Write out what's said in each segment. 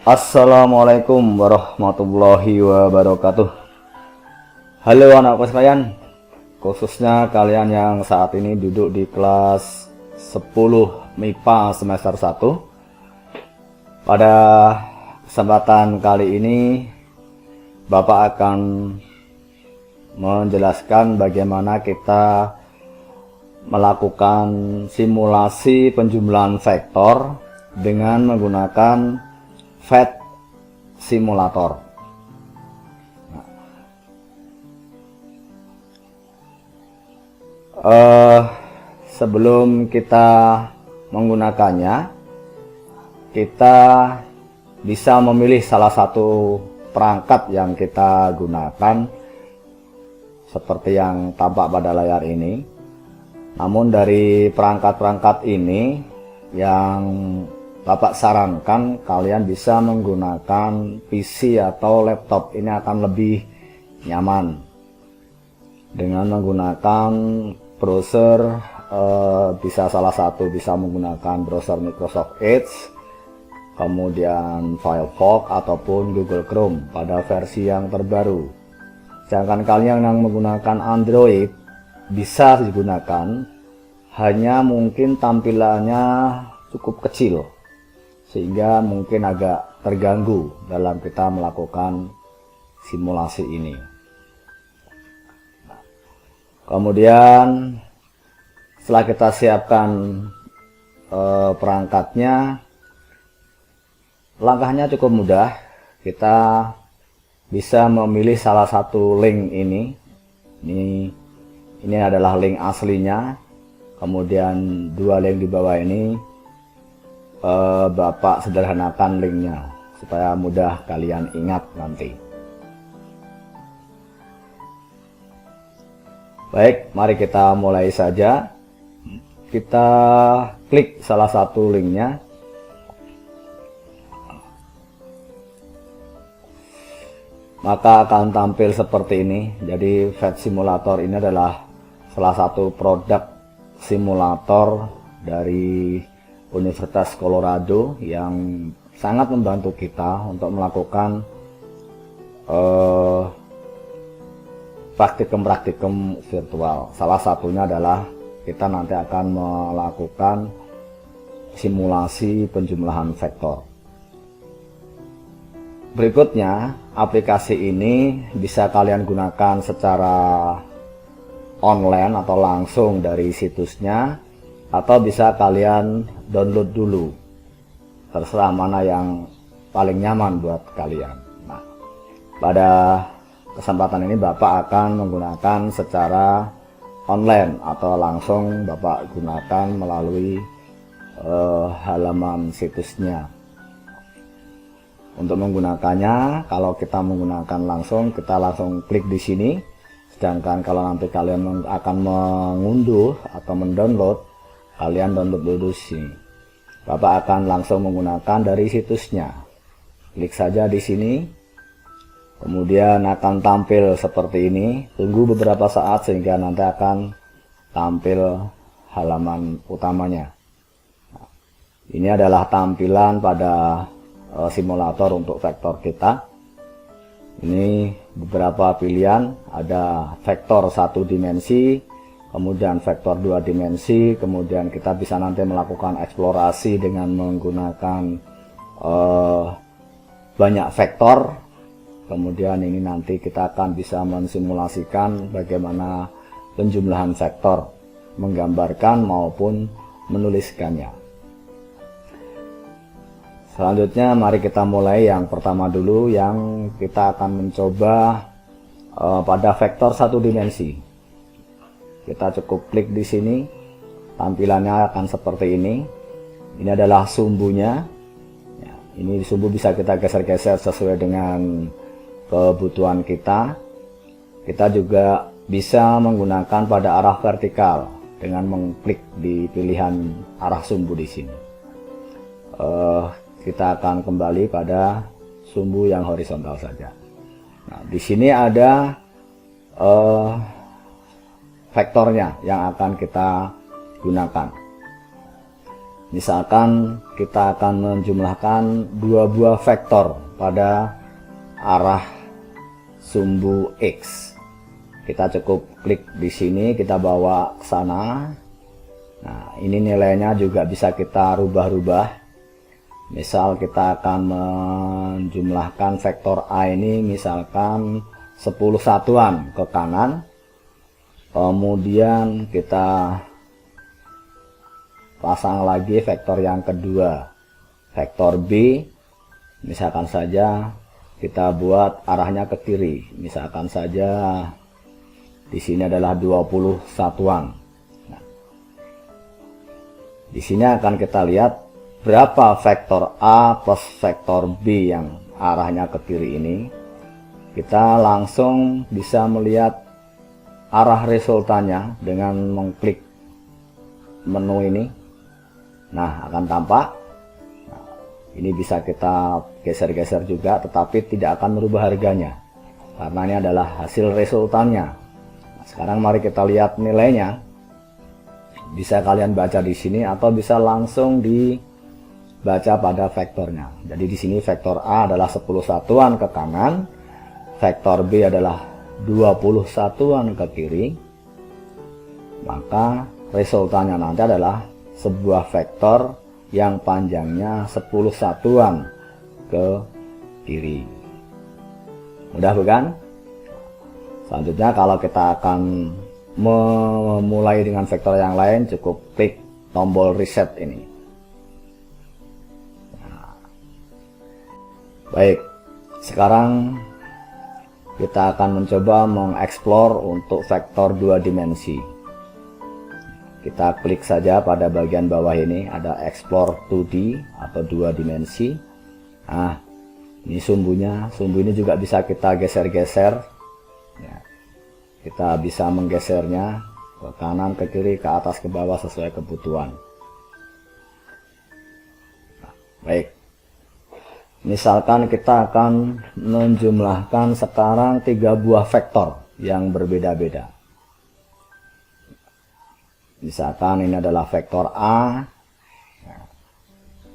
Assalamualaikum warahmatullahi wabarakatuh. Halo anak-anak sekalian, khususnya kalian yang saat ini duduk di kelas 10 MIPA semester 1. Pada kesempatan kali ini Bapak akan menjelaskan bagaimana kita melakukan simulasi penjumlahan vektor dengan menggunakan VET simulator. Sebelum kita menggunakannya, kita bisa memilih salah satu perangkat yang kita gunakan seperti yang tampak pada layar ini. Namun dari perangkat-perangkat ini yang Bapak sarankan kalian bisa menggunakan PC atau laptop. Ini akan lebih nyaman dengan menggunakan browser. Bisa salah satu bisa menggunakan browser Microsoft Edge, kemudian Firefox ataupun Google Chrome pada versi yang terbaru. Sedangkan kalian yang menggunakan Android bisa digunakan, hanya mungkin tampilannya cukup kecil sehingga mungkin agak terganggu dalam kita melakukan simulasi ini. Kemudian setelah kita siapkan perangkatnya, langkahnya cukup mudah. Kita bisa memilih salah satu link ini. Ini adalah link aslinya. Kemudian dua link di bawah ini Bapak sederhanakan linknya supaya mudah kalian ingat nanti. Baik, mari kita mulai saja. Kita klik salah satu linknya. Maka akan tampil seperti ini. Jadi VET simulator ini adalah salah satu produk simulator dari Universitas Colorado yang sangat membantu kita untuk melakukan praktikum-praktikum virtual. Salah satunya adalah kita nanti akan melakukan simulasi penjumlahan vektor. Berikutnya, aplikasi ini bisa kalian gunakan secara online atau langsung dari situsnya, atau bisa kalian download dulu, terserah mana yang paling nyaman buat kalian. Nah, pada kesempatan ini Bapak akan menggunakan secara online atau langsung Bapak gunakan melalui halaman situsnya. Untuk menggunakannya, kalau kita menggunakan langsung, kita langsung klik di sini. Sedangkan kalau nanti kalian akan mengunduh atau mendownload, kalian download dulu di sini. Bapak akan langsung menggunakan dari situsnya. Klik saja di sini. Kemudian akan tampil seperti ini. Tunggu beberapa saat sehingga nanti akan tampil halaman utamanya. Ini adalah tampilan pada simulator untuk vektor kita. Ini beberapa pilihan. Ada vektor 1 dimensi, kemudian vektor 2 dimensi, kemudian kita bisa nanti melakukan eksplorasi dengan menggunakan banyak vektor. Kemudian ini nanti kita akan bisa mensimulasikan bagaimana penjumlahan vektor, menggambarkan maupun menuliskannya. Selanjutnya mari kita mulai yang pertama dulu, yang kita akan mencoba pada vektor 1 dimensi. Kita cukup klik di sini, tampilannya akan seperti ini. Ini adalah sumbunya. Ya, ini sumbu bisa kita geser-geser sesuai dengan kebutuhan kita. Kita juga bisa menggunakan pada arah vertikal dengan mengklik di pilihan arah sumbu di sini. Kita akan kembali pada sumbu yang horizontal saja. Nah, di sini ada vektornya yang akan kita gunakan. Misalkan kita akan menjumlahkan dua buah vektor pada arah sumbu X. Kita cukup klik di sini, kita bawa ke sana. Nah, ini nilainya juga bisa kita rubah-rubah. Misal kita akan menjumlahkan vektor A ini misalkan 10 satuan ke kanan. Kemudian kita pasang lagi vektor yang kedua, vektor B. Misalkan saja kita buat arahnya ke kiri. Misalkan saja di sini adalah 20 satuan. Nah, di sini akan kita lihat berapa vektor A plus vektor B yang arahnya ke kiri ini. Kita langsung bisa melihat arah resultannya dengan mengklik menu ini. Nah, akan tampak. Nah, ini bisa kita geser-geser juga, tetapi tidak akan merubah harganya karena ini adalah hasil resultannya. Sekarang mari kita lihat nilainya. Bisa kalian baca di sini atau bisa langsung dibaca pada vektornya. Jadi di sini vektor A adalah 10 satuan ke kanan, vektor B adalah 20 satuan ke kiri. Maka resultannya nanti adalah sebuah vektor yang panjangnya 10 satuan ke kiri. Mudah bukan? Selanjutnya kalau kita akan memulai dengan vektor yang lain, cukup klik tombol reset ini. Nah, baik, sekarang kita akan mencoba mengeksplor untuk vektor 2 dimensi. Kita klik saja pada bagian bawah ini, ada explore 2D atau 2 dimensi. Nah, ini sumbunya. Sumbu ini juga bisa kita geser-geser. Ya, kita bisa menggesernya ke kanan, ke kiri, ke atas, ke bawah sesuai kebutuhan. Nah, baik, misalkan kita akan menjumlahkan sekarang 3 buah vektor yang berbeda-beda. Misalkan ini adalah vektor A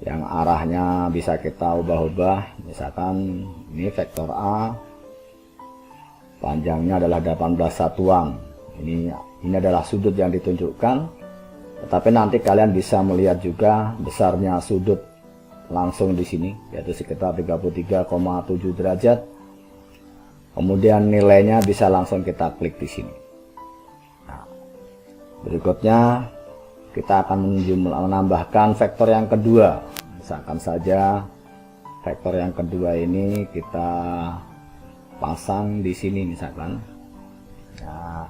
yang arahnya bisa kita ubah-ubah. Misalkan ini vektor A, panjangnya adalah 18 satuan. Ini adalah sudut yang ditunjukkan. Tetapi nanti kalian bisa melihat juga besarnya sudut langsung di sini, yaitu sekitar 33,7 derajat. Kemudian nilainya bisa langsung kita klik di sini. Nah, berikutnya kita akan menambahkan vektor yang kedua. Misalkan saja vektor yang kedua ini kita pasang di sini misalkan. Nah,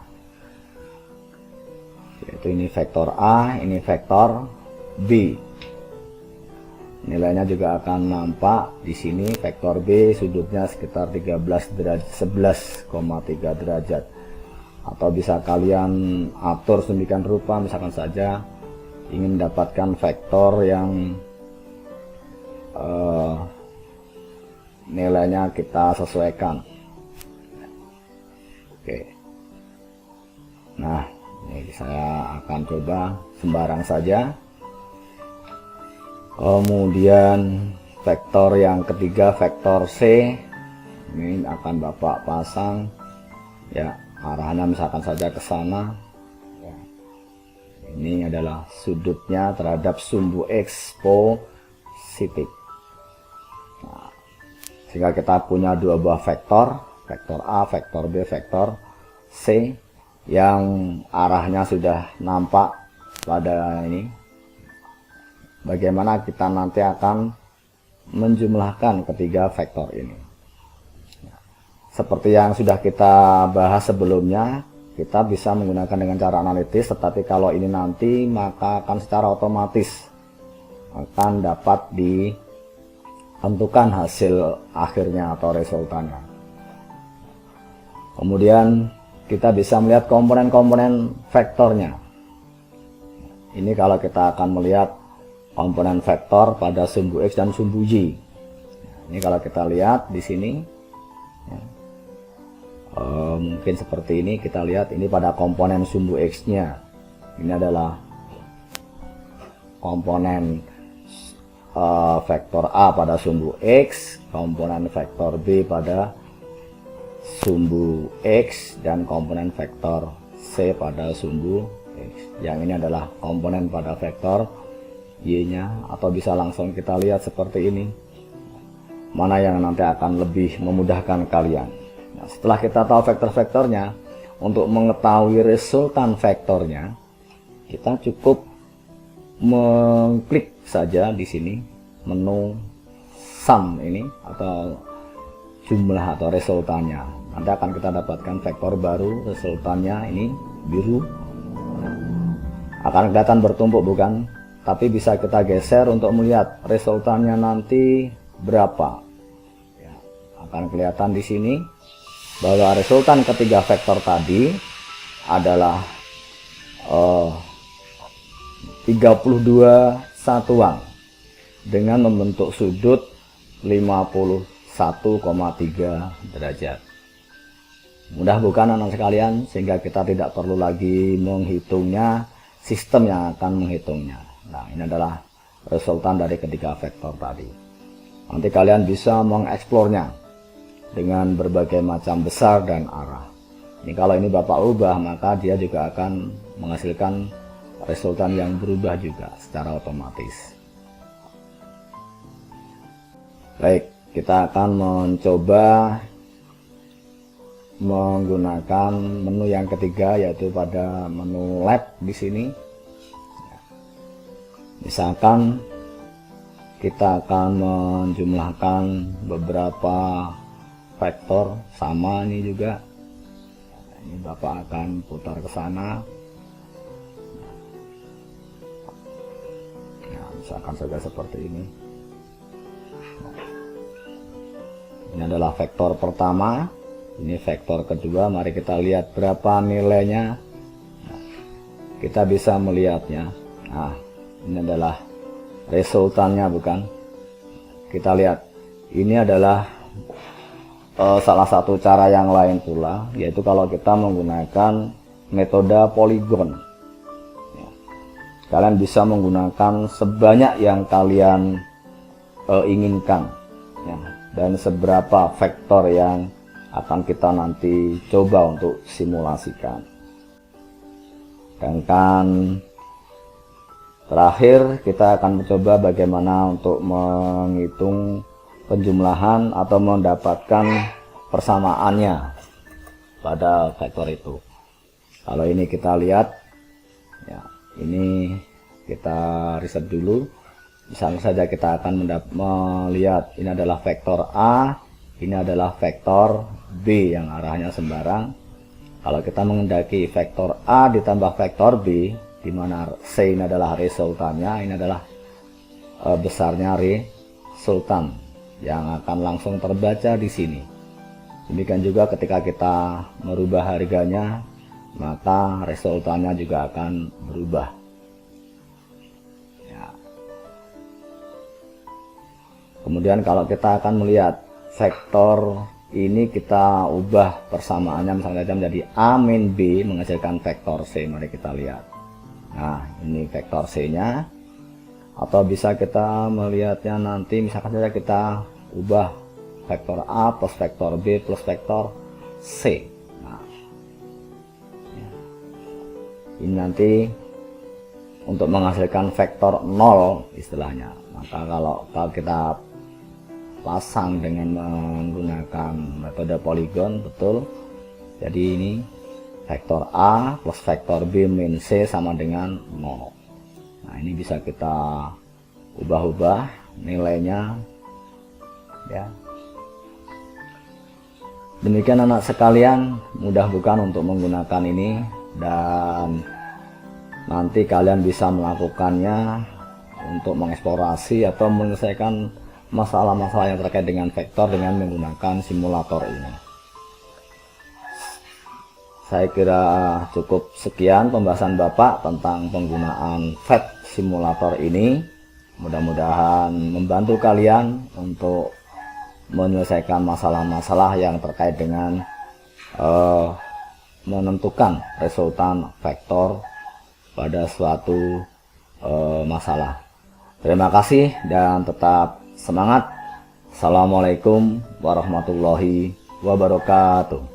yaitu ini vektor A, ini vektor B. Nilainya juga akan nampak di sini. Vektor B sudutnya sekitar 13 derajat, 11,3 derajat. Atau bisa kalian atur sedemikian rupa, misalkan saja ingin mendapatkan vektor yang nilainya kita sesuaikan. Oke. Nah, ini saya akan coba sembarang saja. Kemudian vektor yang ketiga, vektor C, ini akan Bapak pasang ya, arahnya misalkan saja ke sana. Ya. Ini adalah sudutnya terhadap sumbu X positif. Nah, sehingga kita punya 2 buah vektor, vektor A, vektor B, vektor C, yang arahnya sudah nampak pada ini. Bagaimana kita nanti akan menjumlahkan ketiga vektor ini. Seperti yang sudah kita bahas sebelumnya, kita bisa menggunakan dengan cara analitis, tetapi kalau ini nanti maka akan secara otomatis akan dapat ditentukan hasil akhirnya atau resultannya. Kemudian kita bisa melihat komponen-komponen vektornya. Ini kalau kita akan melihat komponen vektor pada sumbu X dan sumbu Y. Ini kalau kita lihat di sini, ya, mungkin seperti ini. Kita lihat ini pada komponen sumbu X-nya. Ini adalah komponen vektor A pada sumbu X, komponen vektor B pada sumbu X, dan komponen vektor C pada sumbu X. Yang ini adalah komponen pada vektor Y-nya, atau bisa langsung kita lihat seperti ini. Mana yang nanti akan lebih memudahkan kalian. Nah, setelah kita tahu vektor-vektornya, untuk mengetahui resultan vektornya, kita cukup mengklik saja di sini menu sum ini atau jumlah atau resultannya. Nanti akan kita dapatkan vektor baru, resultannya ini biru. Akan kelihatan bertumpuk bukan? Tapi bisa kita geser untuk melihat resultannya nanti berapa. Ya, akan kelihatan di sini bahwa resultan ketiga vektor tadi adalah 32 satuan dengan membentuk sudut 51,3 derajat. Mudah bukan anak sekalian, sehingga kita tidak perlu lagi menghitungnya, sistem yang akan menghitungnya. Nah, ini adalah resultan dari ketiga vektor tadi. Nanti kalian bisa mengeksplornya dengan berbagai macam besar dan arah. Ini kalau ini Bapak ubah, maka dia juga akan menghasilkan resultan yang berubah juga secara otomatis. Baik, kita akan mencoba menggunakan menu yang ketiga, yaitu pada menu lab di sini. Misalkan kita akan menjumlahkan beberapa vektor, sama ini juga. Ini Bapak akan putar ke sana. Nah, misalkan saja seperti ini. Ini adalah vektor pertama. Ini vektor kedua, mari kita lihat berapa nilainya. Nah, kita bisa melihatnya. Nah, ini adalah resultannya bukan? Kita lihat, ini adalah salah satu cara yang lain pula, yaitu kalau kita menggunakan metode poligon. Ya, kalian bisa menggunakan sebanyak yang kalian inginkan, ya, dan seberapa vektor yang akan kita nanti coba untuk simulasikan. Dan kan terakhir kita akan mencoba bagaimana untuk menghitung penjumlahan atau mendapatkan persamaannya pada vektor itu. Kalau ini kita lihat, ya, ini kita riset dulu. Misalnya saja kita akan melihat ini adalah vektor A, ini adalah vektor B yang arahnya sembarang. Kalau kita mengendaki vektor A ditambah vektor B, di mana C ini adalah resultannya, ini adalah besarnya resultan yang akan langsung terbaca di sini. Demikian juga ketika kita merubah harganya, maka resultannya juga akan berubah. Ya. Kemudian kalau kita akan melihat vektor ini, kita ubah persamaannya misalnya saja menjadi A min B menghasilkan vektor C. Mari kita lihat. Nah, ini vektor C-nya. Atau bisa kita melihatnya nanti, misalkan saja kita ubah vektor A plus vektor B plus vektor C. Nah, ya. Ini nanti untuk menghasilkan vektor 0 istilahnya. Maka kalau kita pasang dengan menggunakan metode poligon, betul. Jadi ini vektor A plus vektor B min C sama dengan 0. Nah, ini bisa kita ubah-ubah nilainya, ya. Demikian anak sekalian, mudah bukan untuk menggunakan ini, dan nanti kalian bisa melakukannya untuk mengeksplorasi atau menyelesaikan masalah-masalah yang terkait dengan vektor dengan menggunakan simulator ini. Saya kira cukup sekian pembahasan Bapak tentang penggunaan VET simulator ini. Mudah-mudahan membantu kalian untuk menyelesaikan masalah-masalah yang terkait dengan menentukan resultan vektor pada suatu masalah. Terima kasih dan tetap semangat. Assalamualaikum warahmatullahi wabarakatuh.